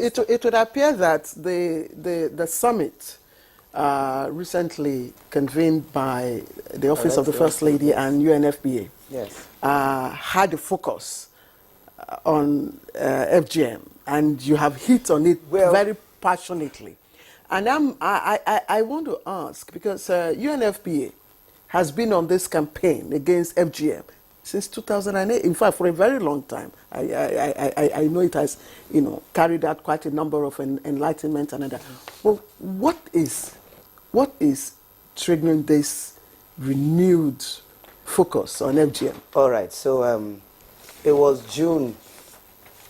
it would appear that the summit recently convened by the Office of the First Lady, yes, and UNFPA, yes, had a focus on FGM, and you have hit on it very passionately. And I want to ask, because UNFPA has been on this campaign against FGM since 2008. In fact, for a very long time. I know it has, carried out quite a number of enlightenment and other. Well, what is triggering this renewed focus on FGM? All right. So it was June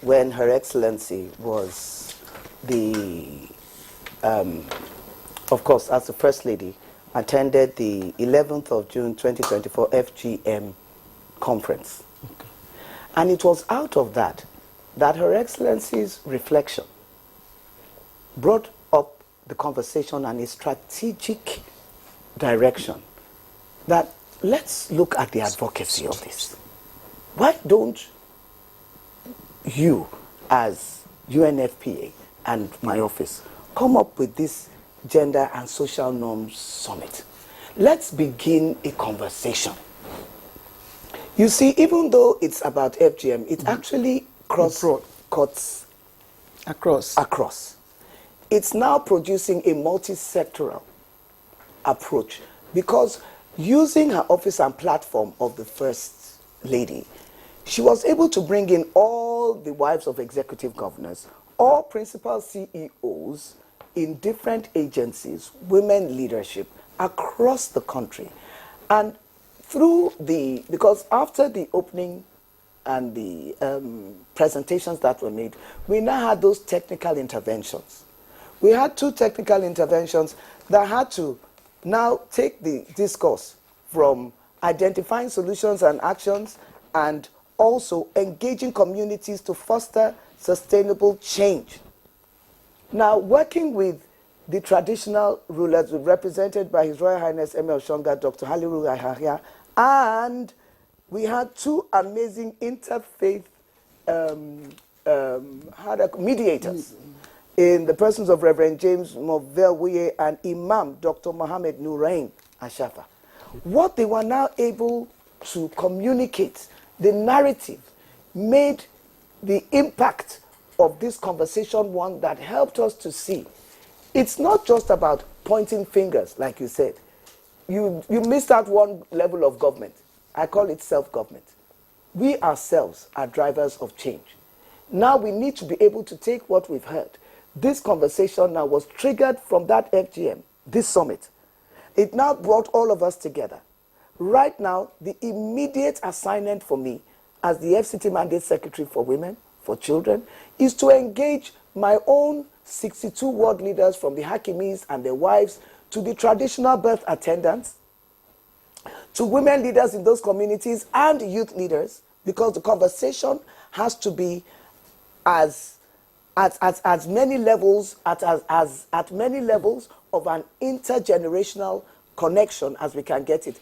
when Her Excellency was of course, as the First Lady, attended the 11th of June 2024 FGM conference. Okay. And it was out of that Her Excellency's reflection brought up the conversation and a strategic direction that let's look at the advocacy of this. Why don't you, as UNFPA and my office, come up with this Gender and Social Norms Summit? Let's begin a conversation. You see, even though it's about FGM, it actually cuts across. It's now producing a multi-sectoral approach, because using her office and platform of the First Lady, she was able to bring in all the wives of executive governors, all principal CEOs in different agencies, women leadership across the country. And because after the opening and the presentations that were made, we now had those technical interventions. We had 2 technical interventions that had to now take the discourse from identifying solutions and actions and also engaging communities to foster sustainable change. Now, working with the traditional rulers represented by His Royal Highness Emir Oshonga, Dr. Haliru Ahahia, and we had 2 amazing interfaith mediators in the persons of Reverend James Movelwuye and Imam Dr. Mohammed Nurain Ashafa. What they were now able to communicate, the narrative, made the impact of this conversation one that helped us to see it's not just about pointing fingers, like you said. You missed out one level of government. I call it self-government. We ourselves are drivers of change. Now we need to be able to take what we've heard. This conversation now was triggered from that FGM, this summit. It now brought all of us together. Right now, the immediate assignment for me as the FCT Mandate Secretary for Women, for Children, is to engage my own 62 ward leaders, from the Hakimis and their wives to the traditional birth attendants, to women leaders in those communities and youth leaders, because the conversation has to be at many levels of an intergenerational connection as we can get it.